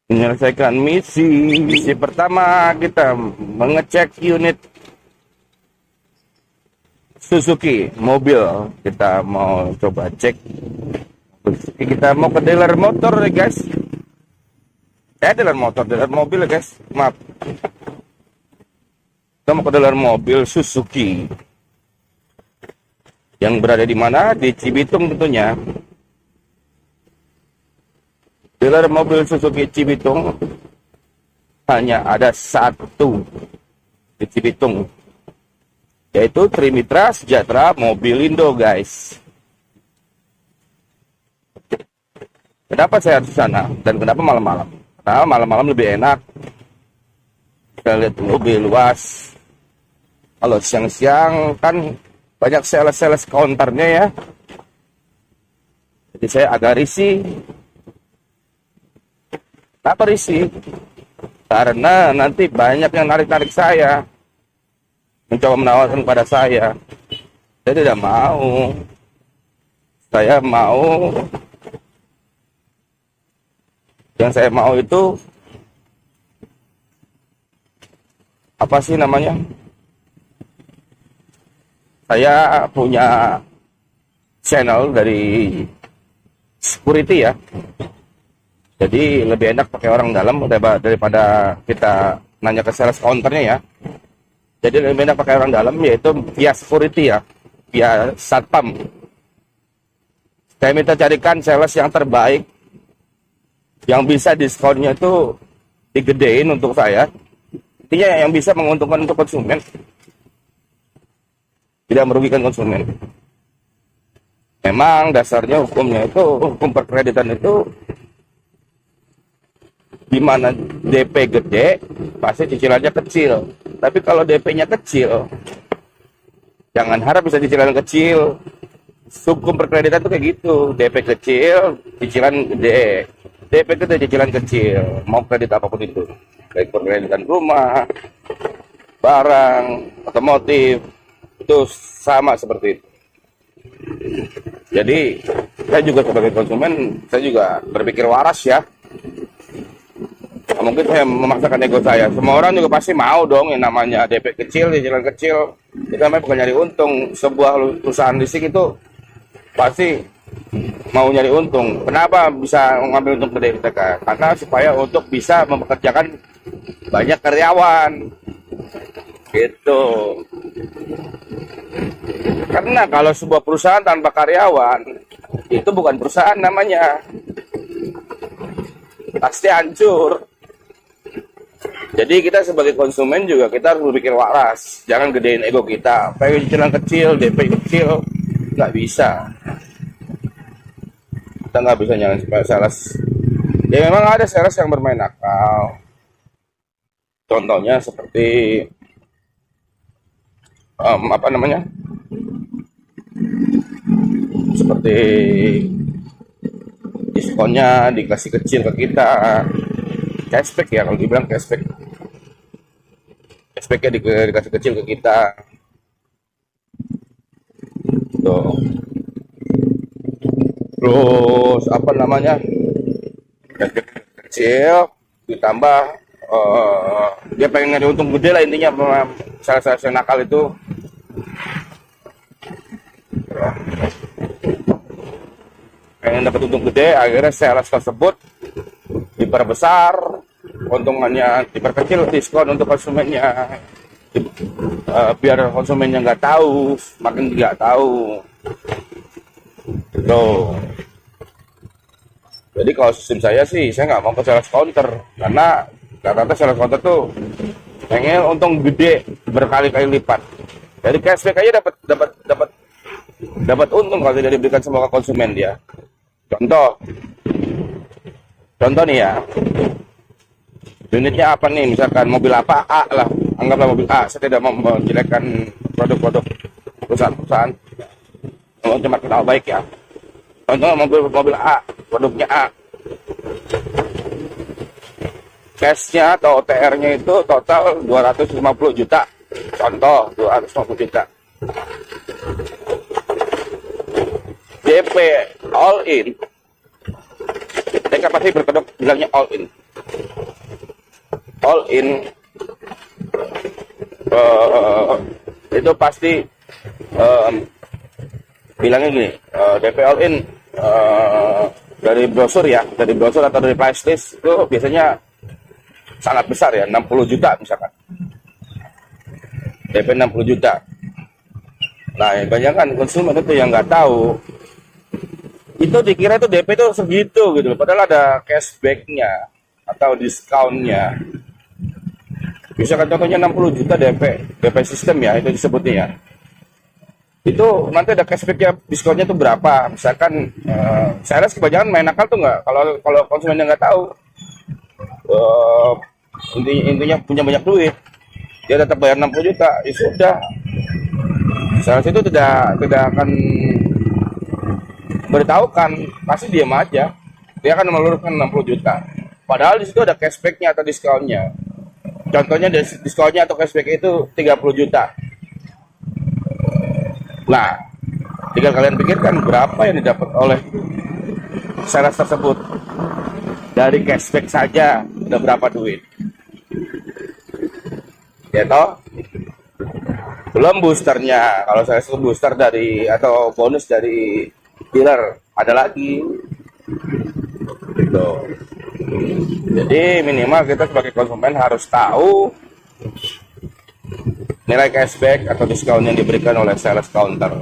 Menyelesaikan misi pertama, kita mengecek unit Suzuki mobil. Kita mau coba cek Suzuki. Kita mau ke dealer motor ya guys. Dealer mobil ya guys, maaf. Kita mau ke dealer mobil Suzuki yang berada di mana? Di Cibitung tentunya. Dealer mobil Suzuki Cibitung hanya ada satu di Cibitung, yaitu Trimitra Sejahtera Mobilindo guys. Kenapa saya harus ke sana dan kenapa malam-malam? Karena malam-malam lebih enak, kita lihat lebih luas. Kalau siang-siang kan banyak sales-sales counternya ya, jadi saya agak risih. Kenapa risih? Karena nanti banyak yang narik-narik saya, mencoba menawarkan kepada saya. Saya tidak mau. Saya mau, yang saya mau itu apa sih namanya? Saya punya channel dari security ya. Jadi lebih enak pakai orang dalam daripada kita nanya ke sales counternya ya. Jadi lebih enak pakai orang dalam, yaitu via security ya, via satpam. Saya minta carikan sales yang terbaik, yang bisa diskonnya itu digedein untuk saya. Intinya yang bisa menguntungkan untuk konsumen, tidak merugikan konsumen. Memang dasarnya hukumnya itu, hukum perkreditan itu, di mana DP gede, pasti cicilannya kecil. Tapi kalau DP-nya kecil, jangan harap bisa cicilan kecil. Hukum perkreditan itu kayak gitu. DP kecil, cicilan gede. DP gede, cicilan kecil. Mau kredit apapun itu. Baik perkreditan rumah, barang, otomotif, itu sama seperti itu. Jadi, saya juga sebagai konsumen, saya juga berpikir waras ya. Mungkin saya memaksakan ego saya. Semua orang juga pasti mau dong yang namanya DP kecil, cicilan kecil. Itu namanya bukan nyari untung. Sebuah perusahaan leasing itu pasti mau nyari untung. Kenapa bisa mengambil untung gede? Karena supaya untuk bisa mempekerjakan banyak karyawan. Gitu. Karena kalau sebuah perusahaan tanpa karyawan, itu bukan perusahaan namanya. Pasti hancur. Jadi kita sebagai konsumen juga kita harus berpikir waras, jangan gedein ego kita. Pengen cicilan kecil, DP kecil, nggak bisa. Kita nggak bisa jangan sales. Ya memang ada sales yang bermain akal. Contohnya seperti apa namanya? Seperti diskonnya dikasih kecil ke kita. Cashback ya, kalau dibilang cashback. Cashbacknya dikasih kecil ke kita. Tuh. Terus apa namanya? Cashback kecil ditambah dia pengen nyari untung gede lah intinya. Salah nakal itu pengen dapat untung gede, akhirnya sales tersebut diperbesar keuntungannya, diperkecil diskon untuk konsumennya, biar konsumennya nggak tahu, makin nggak tahu. Tuh. Jadi kalau sistem saya sih, saya nggak mau ke sales counter karena rata-rata sales counter tuh pengen untung gede berkali-kali lipat. Jadi cashback aja dapat untung kalau tidak diberikan semua ke konsumen dia. Contoh nih ya, unitnya apa nih, misalkan mobil apa, A lah, anggaplah mobil A. Saya tidak mau menjelekkan produk-produk perusahaan-perusahaan, cuma kenal baik ya. Contoh mobil A, produknya A, cashnya atau OTR-nya itu total 250 juta. Contoh 250 juta. DP all in, mereka pasti berkedok bilangnya all in. all in, itu pasti bilangnya gini, DP all in dari brosur ya, dari brosur atau dari price list itu biasanya sangat besar ya, 60 juta misalkan. DP 60 juta. Nah, banyak kan konsumen itu yang nggak tahu. Itu dikira itu DP itu segitu gitu loh. Padahal ada cashbacknya atau diskonnya. Misalkan contohnya 60 juta DP sistem ya, itu disebutnya ya. Itu nanti ada cashbacknya, diskonnya itu berapa. Misalkan saya rasa kebanyakan main akal tuh nggak. Kalau konsumennya nggak tahu, intinya punya banyak duit, dia tetap bayar 60 juta, ya sudah. Saya rasa itu tidak akan beritahukan, pasti diam aja. Dia akan meluruskan 60 juta. Padahal di situ ada cashbacknya atau diskonnya. Contohnya diskonnya atau cashback itu 30 juta. Nah, tinggal kalian pikirkan berapa yang didapat oleh sales tersebut. Dari cashback saja udah berapa duit. Ya toh? Belum boosternya. Kalau saya suka booster dari atau bonus dari dealer, ada lagi. Gitu. Jadi minimal kita sebagai konsumen harus tahu nilai cashback atau diskon yang diberikan oleh sales counter.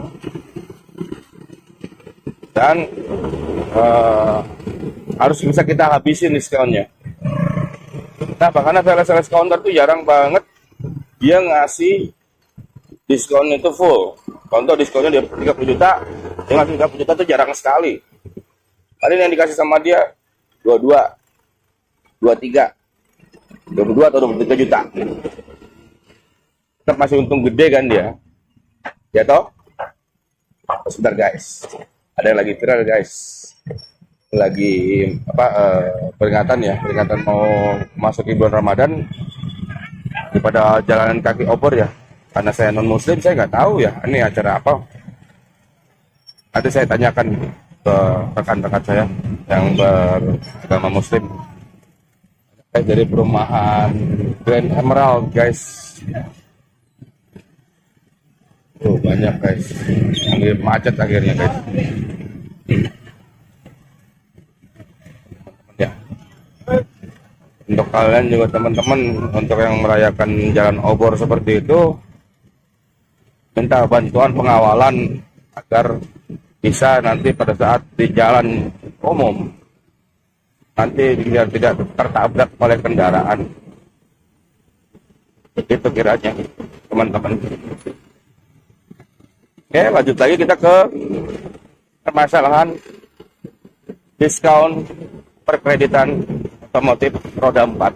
Dan harus bisa kita habisin diskonnya. Kenapa? Karena sales counter tuh jarang banget dia ngasih diskon itu full. Contoh diskonnya dia 30 juta, dia ngasih 30 juta itu jarang sekali. Paling yang dikasih sama dia 22, 23, 22 atau 23 juta. Tetap masih untung gede kan dia. Ya toh? Sebentar guys. Ada yang lagi viral guys. Lagi peringatan mau masuk bulan Ramadan daripada jalanan kaki obor ya. Karena saya non muslim, saya nggak tahu ya ini acara apa. Nanti saya tanyakan ke rekan-rekan saya yang beragama muslim. Dari perumahan Grand Emerald guys. Tuh banyak guys. Yang macet akhirnya guys. Ya. Untuk kalian juga teman-teman, untuk yang merayakan jalan obor seperti itu, minta bantuan pengawalan agar bisa nanti pada saat di jalan umum nanti biar tidak tertabrak oleh kendaraan. Begitu kiranya teman-teman. Oke, lanjut lagi kita ke permasalahan diskon perkreditan otomotif roda 4.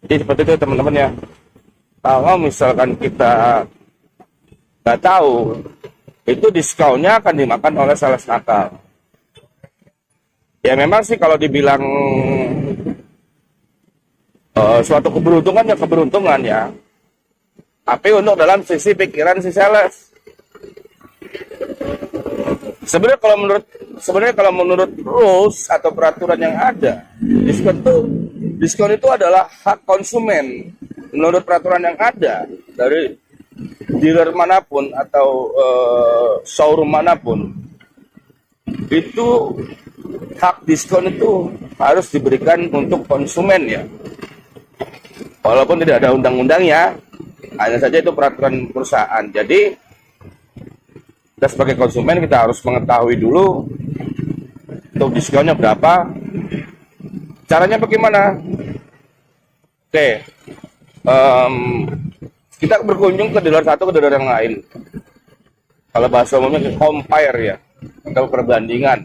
Jadi seperti itu teman-teman ya. Kalau misalkan kita nggak tahu, itu diskonnya akan dimakan oleh sales nakal. Ya memang sih kalau dibilang suatu keberuntungan ya keberuntungan ya. Tapi untuk dalam sisi pikiran si sales. Sebenarnya kalau menurut rules atau peraturan yang ada, diskon itu adalah hak konsumen. Menurut peraturan yang ada dari dealer manapun atau showroom manapun, itu hak diskon itu harus diberikan untuk konsumen ya. Walaupun tidak ada undang-undangnya, hanya saja itu peraturan perusahaan. Jadi kita sebagai konsumen kita harus mengetahui dulu untuk diskonnya berapa, caranya bagaimana. Oke, kita berkunjung ke dealer satu ke dealer yang lain. Kalau bahasa umumnya compare ya, atau perbandingan.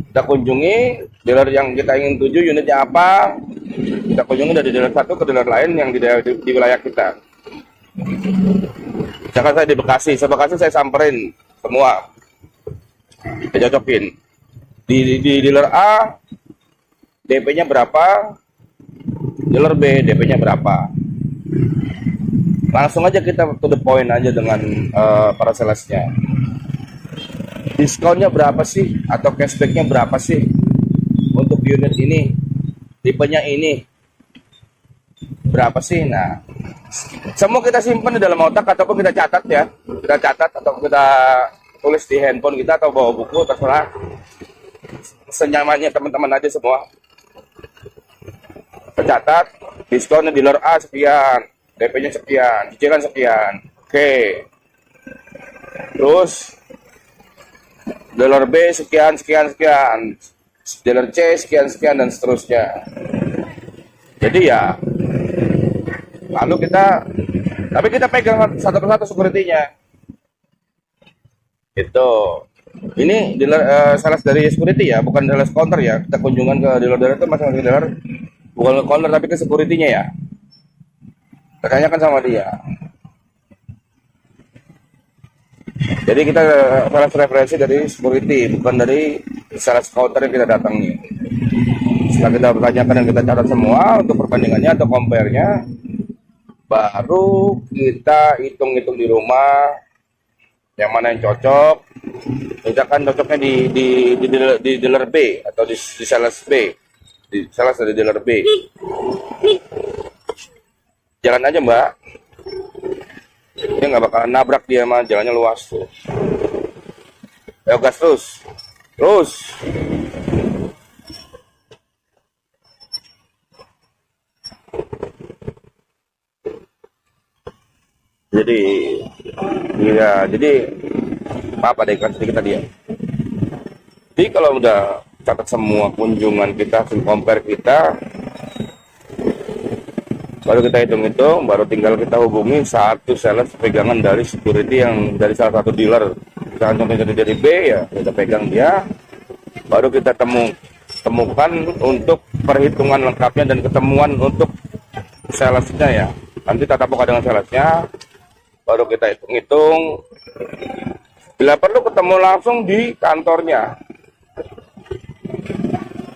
Kita kunjungi dealer yang kita ingin tuju, unitnya apa, kita kunjungi dari dealer satu ke dealer lain yang di wilayah kita. Misalkan saya di Bekasi, saya samperin semua, kita cocokin. Di dealer A DP-nya berapa, dealer B DP-nya berapa. Langsung aja kita to the point aja dengan para salesnya. Diskonnya berapa sih atau cashbacknya berapa sih untuk unit ini? tipenya ini berapa sih. Nah, semua kita simpan di dalam otak ataupun kita catat ya, kita catat atau kita tulis di handphone kita atau bawa buku, terserah, senyamannya teman-teman aja semua. Tercatat diskonnya dealer A sekian, DP-nya sekian, cicilan sekian, oke. Terus dealer B sekian, dealer C sekian, dan seterusnya. Jadi ya, lalu tapi kita pegang satu persatu security-nya. Itu. Ini dealer sales dari security ya, bukan sales counter ya. Kita kunjungan ke dealer-dealer itu masing-masing dealer, bukan ke counter tapi ke security-nya ya. Tanyakan sama dia. Jadi kita sales referensi dari security, bukan dari sales counter yang kita datangi. Setelah kita bertanyakan dan kita catat semua untuk perbandingannya atau compare-nya, baru kita hitung-hitung di rumah yang mana yang cocok. Misalkan cocoknya di dealer B atau di sales B, di sales dari dealer B. Jalan aja mbak, dia nggak bakalan nabrak, dia mah jalannya luas tuh. Ayo gas terus. Jadi apa deh kan sedikit tadi ya. Jadi kalau udah catat semua kunjungan kita, compare kita, baru kita hitung-hitung, baru tinggal kita hubungi satu sales pegangan dari security yang dari salah satu dealer. Misalkan contohnya dari B ya, kita pegang dia, baru kita temukan untuk perhitungan lengkapnya dan ketemuan untuk salesnya ya. Nanti tatap muka dengan salesnya, baru kita hitung-hitung. Bila perlu ketemu langsung di kantornya,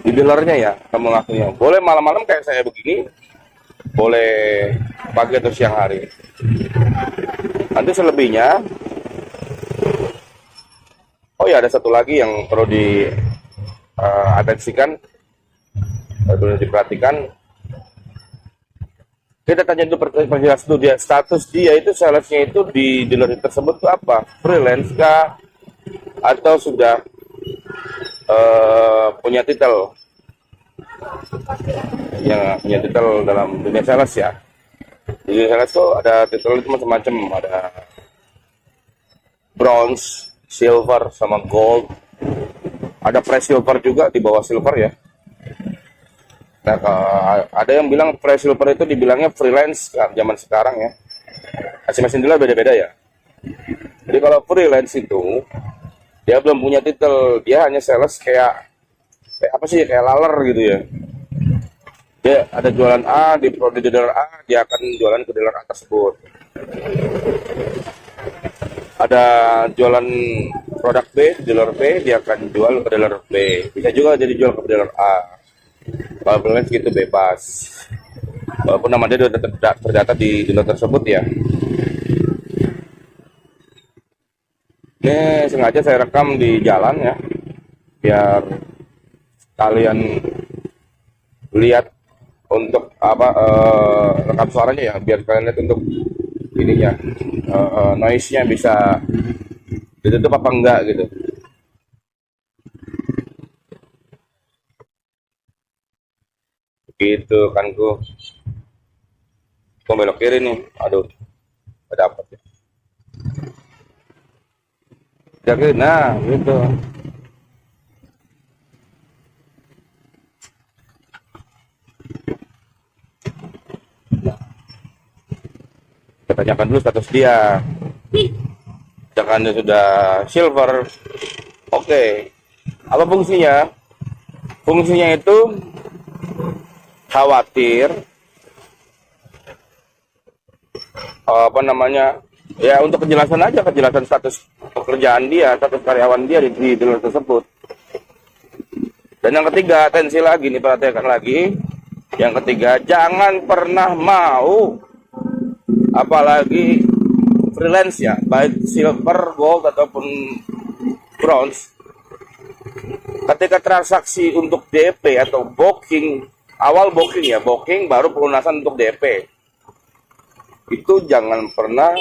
di dealernya ya, ketemu langsungnya. Boleh malam-malam kayak saya begini, boleh pagi atau siang hari. Nanti selebihnya, oh ya ada satu lagi yang perlu diatensikan, perlu diperhatikan. Kita tanya dulu perjelas dulu dia, status dia itu salesnya itu di dealer tersebut itu apa? Freelance kah? Atau sudah punya titel? Yang punya titel dalam dunia sales ya. Di dunia sales itu ada titel itu macam-macam, ada bronze, silver, sama gold. Ada pre-silver juga, di bawah silver ya. Nah, ada yang bilang pre-silver itu dibilangnya freelance kan, zaman sekarang ya. Masing-masing dealer beda-beda ya. Jadi kalau freelance itu dia belum punya titel, dia hanya sales kayak apa sih, kayak laler gitu ya. Dia ada jualan A di dealer A, dia akan jualan ke dealer A tersebut. Ada jualan produk B, dealer B, dia akan jual ke dealer B. Bisa juga jadi jual ke dealer A. Kalau freelance gitu bebas, walaupun nama dia sudah terdata di dealer tersebut ya. Ini sengaja saya rekam di jalan ya, biar kalian lihat untuk apa, rekam suaranya ya, biar kalian lihat untuk ininya, noise-nya bisa ditutup apa enggak gitu. Gitu kan, gua belok kiri nih, aduh, gak dapet ya. Jadi, nah gitu. Kita tanyakan dulu status dia. Misalkan dia sudah silver, oke. Apa fungsinya? Fungsinya itu khawatir apa namanya ya, untuk kejelasan aja, kejelasan status pekerjaan dia, status karyawan dia di dealer tersebut. Dan yang ketiga, atensi lagi nih, perhatikan lagi. Yang ketiga, jangan pernah mau, apalagi freelance ya, baik silver, gold ataupun bronze, ketika transaksi untuk DP atau booking awal booking ya, booking baru pelunasan untuk DP. Itu jangan pernah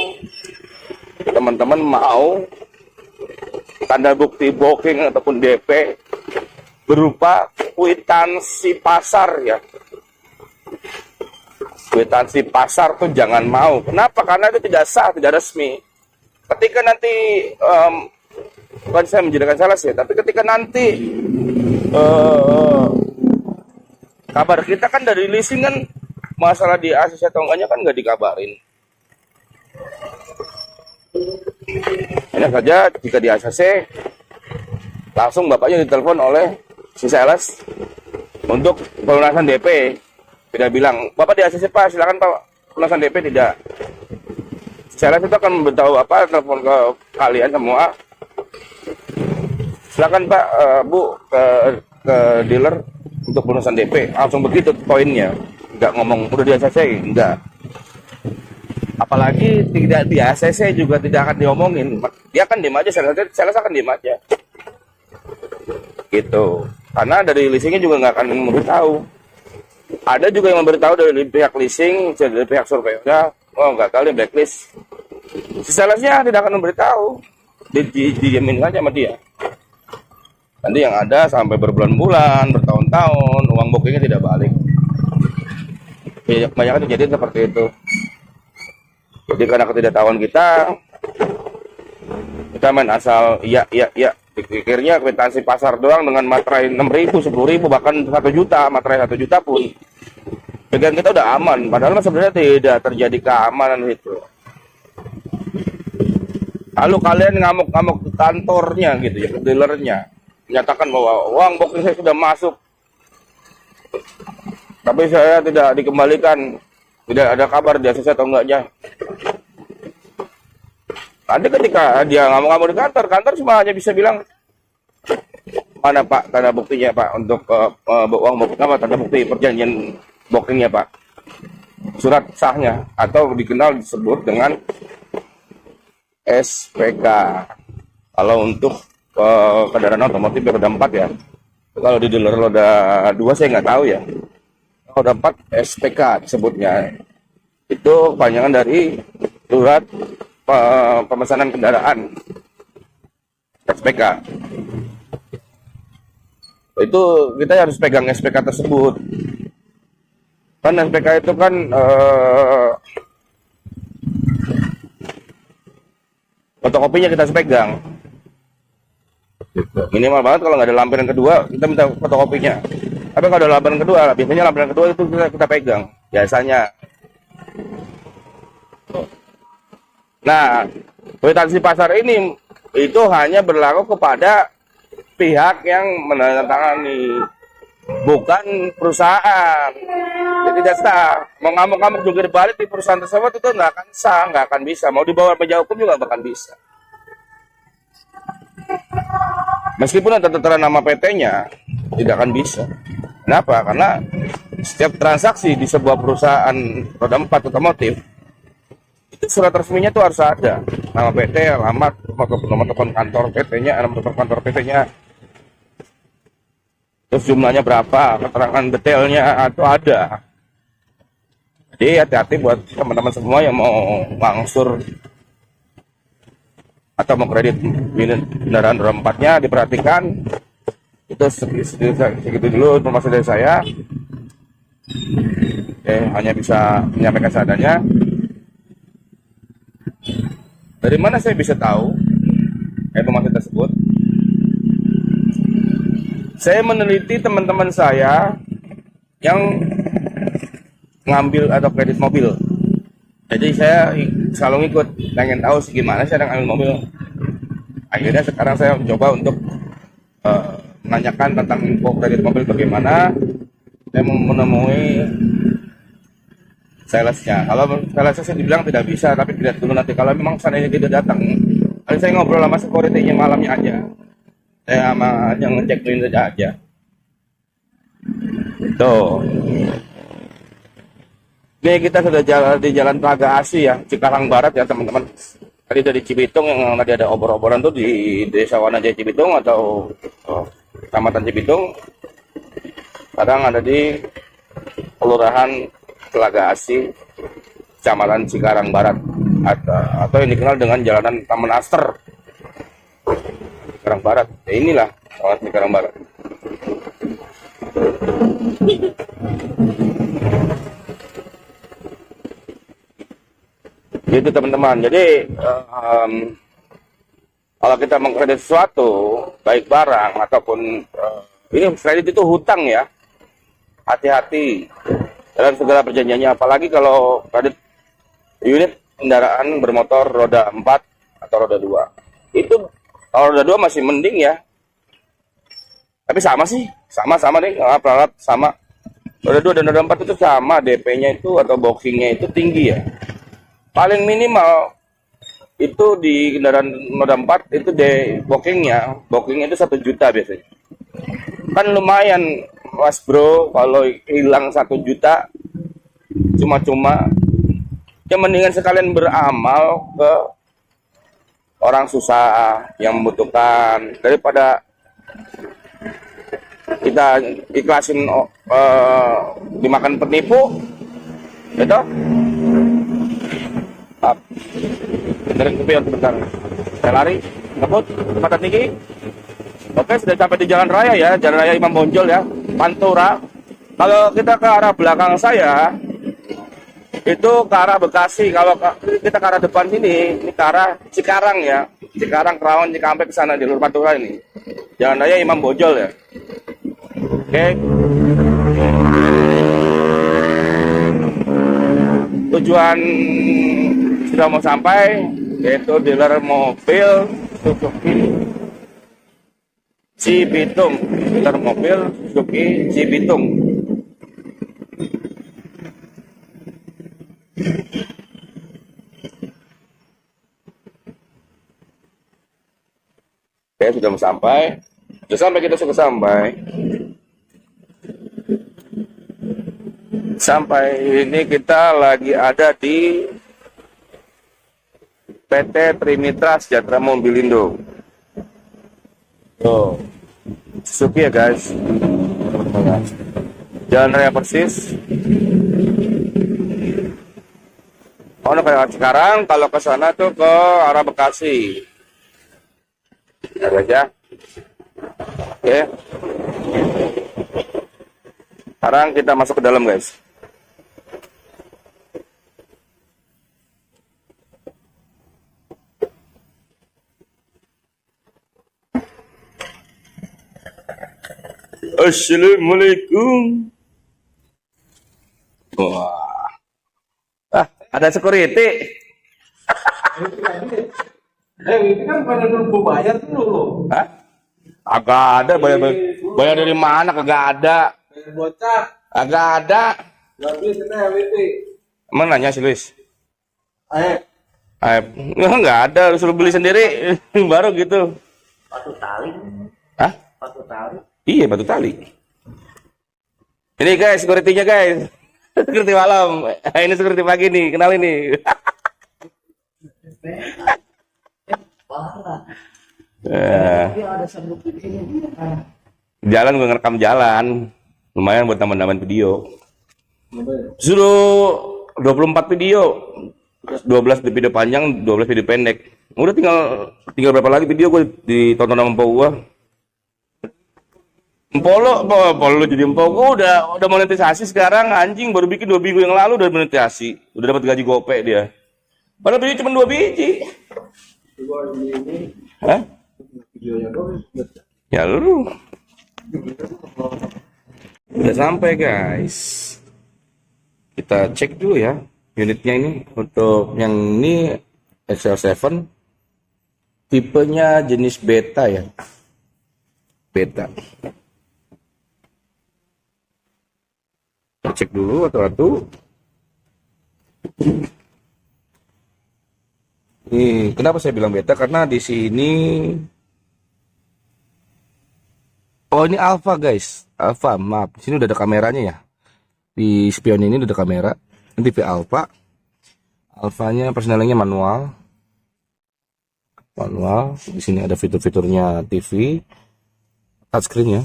teman-teman mau tanda bukti booking ataupun DP berupa kwitansi pasar ya. Kwitansi pasar tuh jangan mau. Kenapa? Karena itu tidak sah, tidak resmi. Ketika nanti bukan saya menjadikan salah sih, tapi ketika nanti kabar kita kan dari leasing kan, masalah di ACC atau enggaknya kan nggak dikabarin. Enak saja jika di ACC langsung bapaknya ditelepon oleh si sales untuk pelunasan DP. Tidak bilang, Bapak di ACC Pak, silakan Pak pelunasan DP, tidak. Sales itu akan memberitahu apa, telepon ke kalian semua. Silakan Pak, Bu ke dealer untuk pelunasan DP. Langsung begitu poinnya. Enggak ngomong udah di ACC, enggak. Apalagi tidak di ACC juga tidak akan diomongin. Dia akan diem aja, sales akan diem aja. Gitu. Karena dari leasingnya juga nggak akan memberitahu. Ada juga yang memberitahu dari pihak leasing, dari pihak surveyornya, oh nggak tahu dia blacklist. Si salesnya tidak akan memberitahu. Dijamin aja sama dia. Nanti yang ada sampai berbulan-bulan, bertahun-tahun, uang bookingnya tidak balik. Banyak kejadian seperti itu. Jadi karena ketidaktahuan kita main asal iya. Pikirnya kwitansi pasar doang dengan materai 6.000, 10.000, bahkan 1 juta, materai 1 juta pun pegang kita udah aman. Padahal sebenarnya tidak terjadi keamanan itu. Lalu kalian ngamuk-ngamuk ke kantornya gitu ya, ke dealernya, menyatakan bahwa uang booking saya sudah masuk, tapi saya tidak dikembalikan, tidak ada kabar dia selesai atau enggaknya. Nanti ketika dia ngamuk-ngamuk di kantor cuma hanya bisa bilang, mana Pak tanda buktinya Pak untuk uang booking apa, tanda bukti perjanjian bookingnya Pak, surat sahnya, atau dikenal disebut dengan SPK. Kalau untuk kendaraan otomotif roda 4 ya. Kalau di dealer roda 2 saya nggak tahu ya. Roda 4 SPK disebutnya. Itu kepanjangan dari surat pemesanan kendaraan, SPK. Itu kita harus pegang SPK tersebut. Kan SPK itu kan fotokopinya kita harus pegang. Minimal banget kalau nggak ada lampiran kedua kita minta fotokopinya. Tapi kalau ada lampiran kedua, biasanya lampiran kedua itu kita pegang biasanya. Nah, kwitansi pasar ini itu hanya berlaku kepada pihak yang menandatangani, bukan perusahaan. Jadi tidak sah. Mau ngamuk-ngamuk juga dibalik di perusahaan tersebut itu nggak akan sah, nggak akan bisa. Mau dibawa meja hukum juga nggak akan bisa. Meskipun ada tertera nama PT-nya, tidak akan bisa. Kenapa? Karena setiap transaksi di sebuah perusahaan roda 4 otomotif, itu surat resminya itu harus ada nama PT, alamat, nomor telepon kantor PT-nya, nomor telepon kantor PT-nya, terus jumlahnya berapa, keterangan detailnya itu ada. Jadi hati-hati buat teman-teman semua yang mau ngangsur atau mau kredit kendaraan roda 4-nya, diperhatikan. Itu segitu dulu informasi dari saya. Hanya bisa menyampaikan seadanya. Dari mana saya bisa tahu informasi tersebut? Saya meneliti teman-teman saya yang ngambil atau kredit mobil. Jadi saya selalu ngikut, pengen tahu gimana saya ngambil mobil. Akhirnya sekarang saya mencoba untuk menanyakan tentang info kredit mobil bagaimana. Saya menemui salesnya. Kalau salesnya saya dibilang tidak bisa, tapi tidak dulu nanti kalau memang seandainya tidak datang. Kali saya ngobrol sama security-nya malamnya aja. Saya sama yang ngecek clean saja aja. Tuh. Ini kita sudah jalan di Jalan Telaga Asih ya, Cikarang Barat ya teman-teman. Tadi dari Cibitung yang tadi ada obor-oboran tuh di Desa Wanajaya Cibitung atau Kecamatan Cibitung. Sekarang ada di Kelurahan Telaga Asih, Kecamatan Cikarang Barat, atau yang dikenal dengan Jalanan Taman Aster, Cikarang Barat. Ya inilah kawasan Cikarang Barat. Gitu teman-teman. Jadi kalau kita mengkredit sesuatu, baik barang ataupun ini kredit itu hutang ya, hati-hati dalam segala perjanjiannya. Apalagi kalau kredit unit kendaraan bermotor roda 4 atau roda 2. Itu kalau roda 2 masih mending ya. Tapi sama sih, sama nih, pelat sama. Roda 2 dan roda 4 itu sama, DP-nya itu atau bookingnya itu tinggi ya. Paling minimal itu di kendaraan roda 4 itu bookingnya itu 1 juta biasanya. Kan lumayan mas bro, kalau hilang 1 juta cuma-cuma, ya mendingan sekalian beramal ke orang susah yang membutuhkan daripada kita ikhlasin dimakan penipu, gitu. Benerin spion sebentar. Saya lari, ngebut, kecepatan tinggi. Oke, sudah sampai di jalan raya ya, jalan raya Imam Bonjol ya, Pantura. Kalau kita ke arah belakang saya, itu ke arah Bekasi. Kalau kita ke arah depan sini, ini ke arah Cikarang ya, Cikarang, Kerawang, Cikampek ke sana di Lur Pantura ini. Jalan raya Imam Bonjol ya. Oke. Tujuan sudah mau sampai, yaitu dealer mobil Suzuki Cibitung. Dealer mobil Suzuki Cibitung. Oke, sudah mau sampai. Kita sudah sampai. Sampai ini kita lagi ada di PT Trimitra Sejahtera Mobilindo. Tuh, Suzuki ya guys. Jalan Raya Persis. Oh, kayak sekarang kalau ke sana tuh ke arah Bekasi. Ya guys ya. Oke. Sekarang kita masuk ke dalam guys. Assalamualaikum. Wah. Ada security. Ini kan pada dulu bayar dulu. Hah? Agak ada, bayar dari mana? Kagak ada. Bayar bocah. Agak ada. Lebih kena WT. Emang nanya si Luis? Ayo. Nggak ada, suruh beli sendiri. Baru gitu. Batu tali. Hah? Batu tali. Iya, batu tali. Ini guys, security-nya guys. Security malam. Ini security pagi nih, kenal ini. Jalan gue ngerekam jalan. Lumayan buat tambahan video. Suruh 24 video. 12 di video panjang, 12 video pendek. Udah tinggal berapa lagi video gue ditonton sama empok gue. Empok lu jadi empok gue udah monetisasi sekarang, anjing, baru bikin 2 minggu yang lalu udah monetisasi. Udah dapat gaji gopek dia. Padahal video cuma 2 biji. Hah? Ya lu. Udah sampai guys. Kita cek dulu ya unitnya ini. Untuk yang ini XL7, tipenya jenis beta ya, beta. Kita cek dulu atau ini kenapa saya bilang beta, karena di sini ini alpha guys, alpha, maaf, di sini udah ada kameranya ya. Di spion ini udah ada kamera. Ini TV alpha. Alphanya persneling manual. Di sini ada fitur-fiturnya TV, touchscreen ya.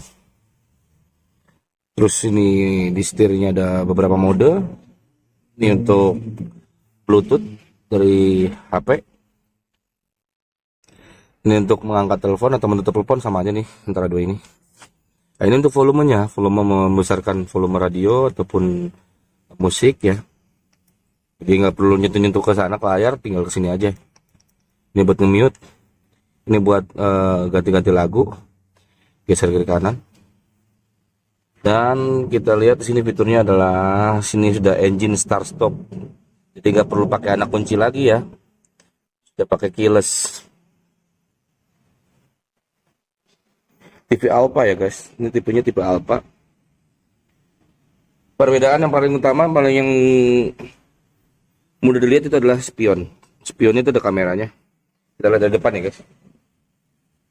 Terus ini di setirnya ada beberapa mode. Ini untuk Bluetooth dari HP. Ini untuk mengangkat telepon atau menutup telepon, sama aja nih antara dua ini. Nah, ini untuk volumenya, volume membesarkan volume radio ataupun musik ya. Jadi nggak perlu nyentuh-nyentuh ke sana ke layar, tinggal ke sini aja. Ini buat nge-mute. Ini buat ganti-ganti lagu, geser kiri kanan. Dan kita lihat di sini fiturnya adalah sini sudah engine start stop. Jadi nggak perlu pakai anak kunci lagi ya. Sudah pakai keyless. TV Alpha ya guys. Ini tipenya tipe Alpha. Perbedaan yang paling utama, paling yang mudah dilihat itu adalah spion. Spionnya itu ada kameranya. Kita lihat dari depan ya guys.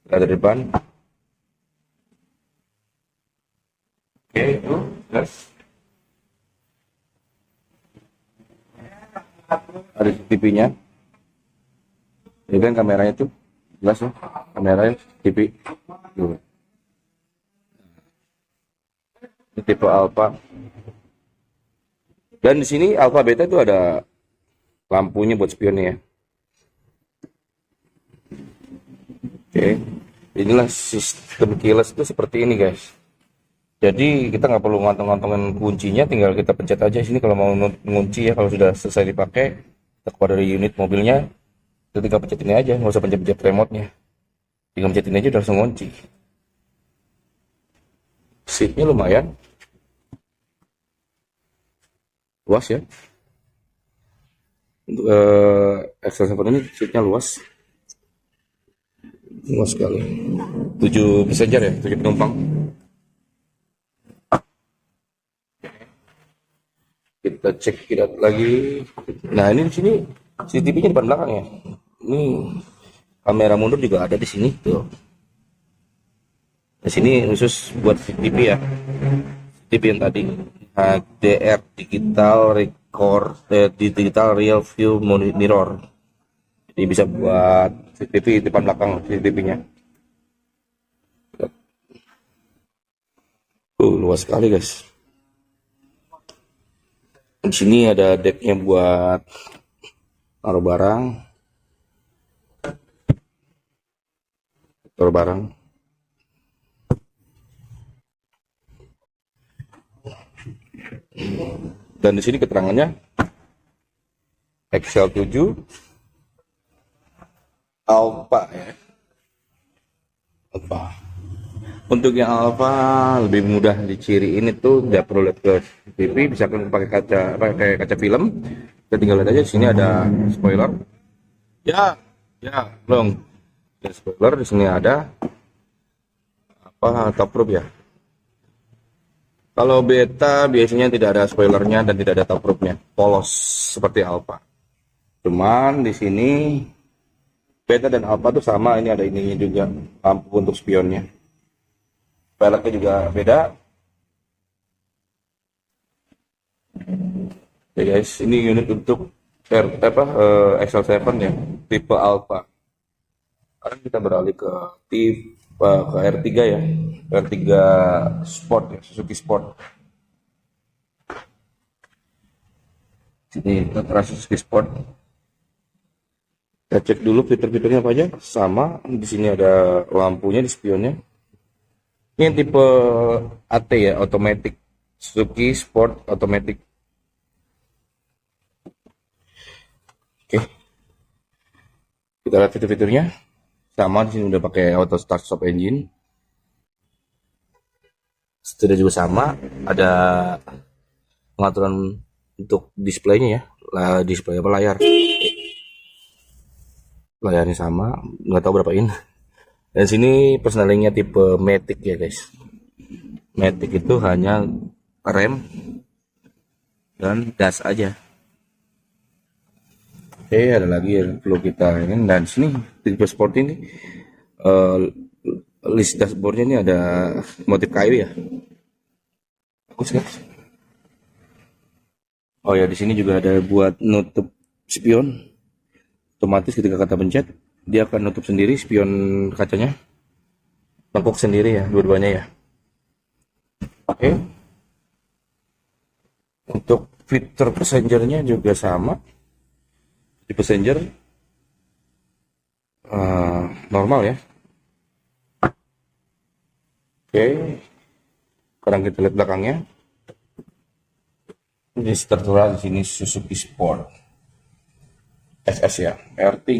Kita lihat dari depan. Oke, itu guys. Ada TV-nya. Ini kan kameranya tuh jelas ya. Kameranya TV. Tuh. Ini tipe Alpha. Dan di sini Alpha Beta itu ada lampunya buat spionnya ya. Oke, inilah sistem keyless itu seperti ini guys. Jadi kita nggak perlu ngantong-ngantongin kuncinya, tinggal kita pencet aja sini kalau mau mengunci ya. Kalau sudah selesai dipakai, kita keluar dari unit mobilnya, kita tinggal pencet ini aja, nggak usah pencet-pencet remote-nya. Tinggal pencet ini aja udah langsung ngunci. Seatnya lumayan luas ya. Untuk XL7 ini seatnya luas sekali. 7 passenger ya, 7 penumpang. Kita cek kita lagi. Nah, ini di sini CCTV-nya depan belakang ya. Ini kamera mundur juga ada di sini tuh. Di sini khusus buat CCTV ya. CCTV yang tadi HDR digital record digital real view mirror. Jadi bisa buat CCTV depan belakang CCTV-nya. Luas sekali guys. Di sini ada decknya buat taruh barang. Dan di sini keterangannya XL7 Alpha ya. Alpha. Untuk yang Alpha lebih mudah diciriin, itu tidak perlu lihat ke TV, bisa kan pakai kaca film. Kita tinggal lihat aja. Di sini ada spoiler. Ya, belum. Ada spoiler di sini, ada top roof ya. Kalau Beta biasanya tidak ada spoilernya dan tidak ada top roofnya, polos seperti Alpha. Cuman di sini Beta dan Alpha tuh sama, ini ada ininya juga, lampu untuk spionnya. Peleknya juga beda. Oke guys, ini unit untuk XL7 ya, tipe Alpha. Sekarang kita beralih ke R3 ya, R3 Sport ya, Suzuki Sport. Sini kita Suzuki Sport. Kita cek dulu fitur-fiturnya apa aja. Sama, di sini ada lampunya di spionnya. Ini yang tipe AT ya, automatic. Suzuki Sport Automatic. Oke. Kita lihat fitur-fiturnya. Sama, di sini udah pakai auto start stop engine. Setirnya juga sama, ada pengaturan untuk displaynya ya, display apa, layarnya sama, nggak tahu berapa in. Dan sini persnelingnya tipe Matic ya guys. Matic itu hanya rem dan gas aja. Oke, ada lagi yang perlu kita ini. Dan sini tipe sport ini list dashboardnya ini ada motif kayu ya. Bagus guys. Oh ya, di sini juga ada buat nutup spion. Otomatis ketika kita pencet, dia akan nutup sendiri spion kacanya. Bengkok sendiri ya, dua-duanya ya. Oke. Untuk fitur passengernya juga sama. Di passenger normal ya. Oke, sekarang kita lihat belakangnya. Ini tertera di sini Suzuki Sport SS ya, R3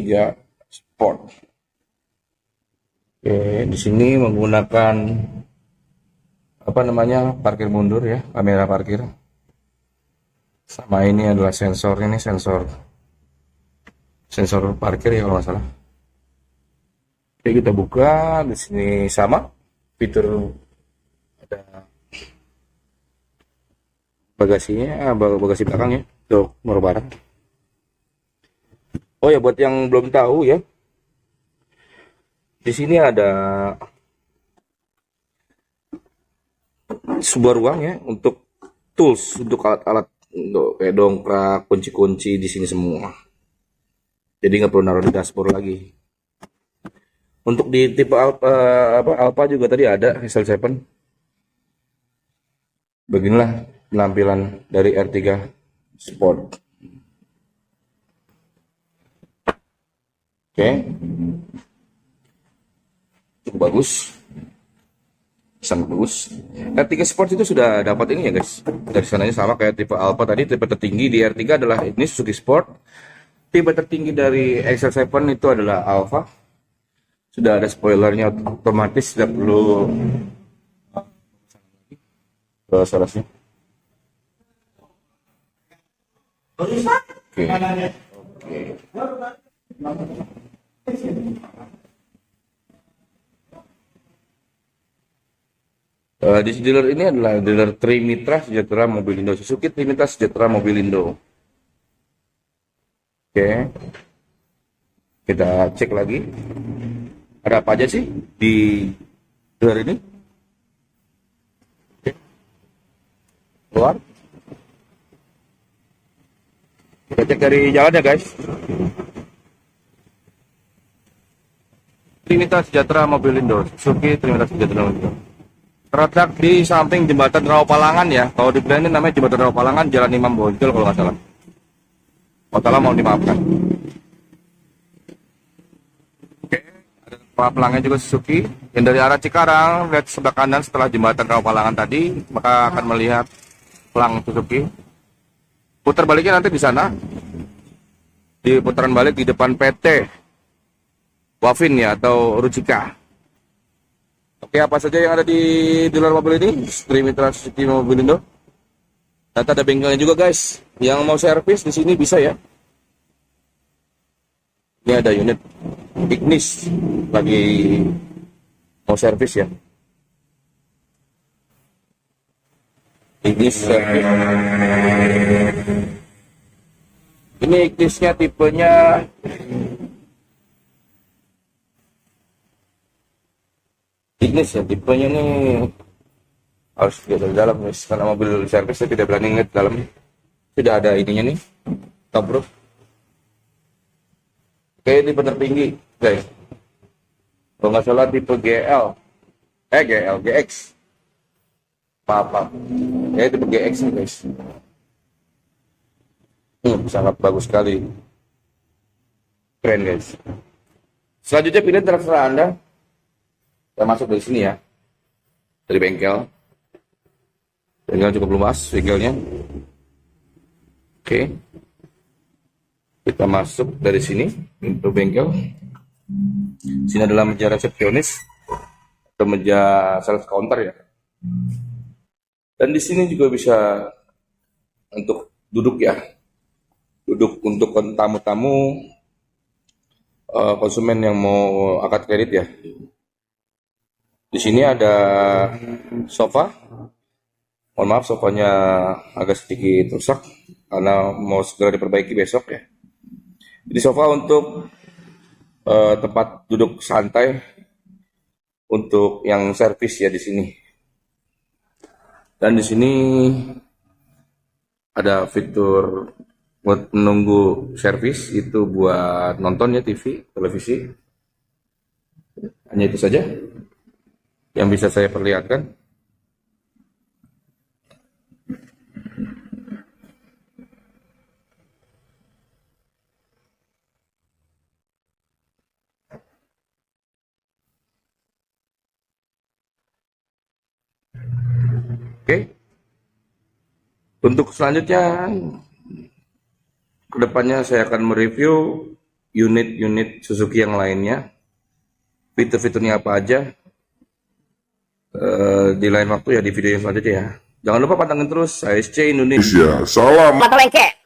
Sport. Oke, di sini menggunakan apa namanya, parkir mundur ya, kamera parkir. Sama ini adalah sensor, ini sensor parkir ya kalau nggak salah. Oke, kita buka. Di sini sama fitur, ada bagasinya, bagasi belakang ya untuk naruh barang. Oh ya, buat yang belum tahu ya, di sini ada sebuah ruang ya untuk tools, untuk alat-alat, untuk kayak dongkrak, kunci-kunci di sini semua. Jadi nggak perlu naruh di dashboard lagi. Untuk di tipe Alpha juga tadi ada SL7. Beginilah penampilan dari R3 Sport. Oke, cukup bagus, sangat bagus. R3 Sport itu sudah dapat ini ya guys, dari sananya sama kayak tipe Alpha tadi. Tipe tertinggi di R3 adalah ini Suzuki Sport. Tipe tertinggi dari XL7 itu adalah Alpha. Sudah ada spoilernya otomatis, tidak perlu ke sorosnya. Oke. Di dealer ini adalah dealer Trimitra Sejahtera Mobilindo, Suzuki Trimitra Sejahtera Mobilindo. Oke, kita cek lagi ada apa aja sih di dealer ini. Oke. Keluar, kita cek dari jalan ya guys. Trimitra Sejahtera Mobilindo, Suzuki Trimitra Sejahtera Mobilindo. Terletak di samping jembatan Rawapalangan ya. Kalau di ini namanya jembatan Rawapalangan, Jalan Imam Bonjol kalau nggak salah. Kalau salah mau dimaafkan. Oke, ada pelangnya juga Suzuki. Yang dari arah Cikarang, lihat sebelah kanan setelah jembatan Rawapalangan tadi, maka akan melihat pelang Suzuki. Putar baliknya nanti di sana. Di putaran balik di depan PT Wafin ya, atau Rucika. Oke, apa saja yang ada di dealer mobil ini? Trimitra Suzuki Mobilindo. Ternyata ada bengkelnya juga guys. Yang mau servis di sini bisa ya. Ini ada unit Ignis lagi mau servis ya. Ignis servis. Ini Ignisnya tipenya Ignis ya, tipenya nih harus lihat dari dalam guys, karena mobil servis saya tidak berani ngeliat dalam. Sudah ada ininya nih, top roof. Oke, ini bener tinggi guys, kalau nggak salah tipe GX apa ya, tipe GX nih guys. Sangat bagus sekali, keren guys. Selanjutnya pilihan terserah Anda. Kita masuk dari sini ya, dari bengkel. Bengkel cukup luas, bengkelnya. Oke, kita masuk dari sini untuk bengkel. Sini adalah meja resepsionis atau meja sales counter ya. Dan di sini juga bisa untuk duduk ya, duduk untuk tamu-tamu, konsumen yang mau akad kredit ya. Di sini ada sofa. Mohon maaf, sofanya agak sedikit rusak karena mau segera diperbaiki besok ya. Jadi sofa untuk tempat duduk santai untuk yang servis ya di sini. Dan di sini ada fitur buat menunggu servis, itu buat nonton ya, TV, televisi. Hanya itu saja yang bisa saya perlihatkan. Oke. Untuk selanjutnya, kedepannya saya akan mereview unit-unit Suzuki yang lainnya. Fitur-fiturnya apa aja. Di lain waktu ya, di video yang selanjutnya ya. Jangan lupa pantengin terus ASC Indonesia. Salam. Matalengke.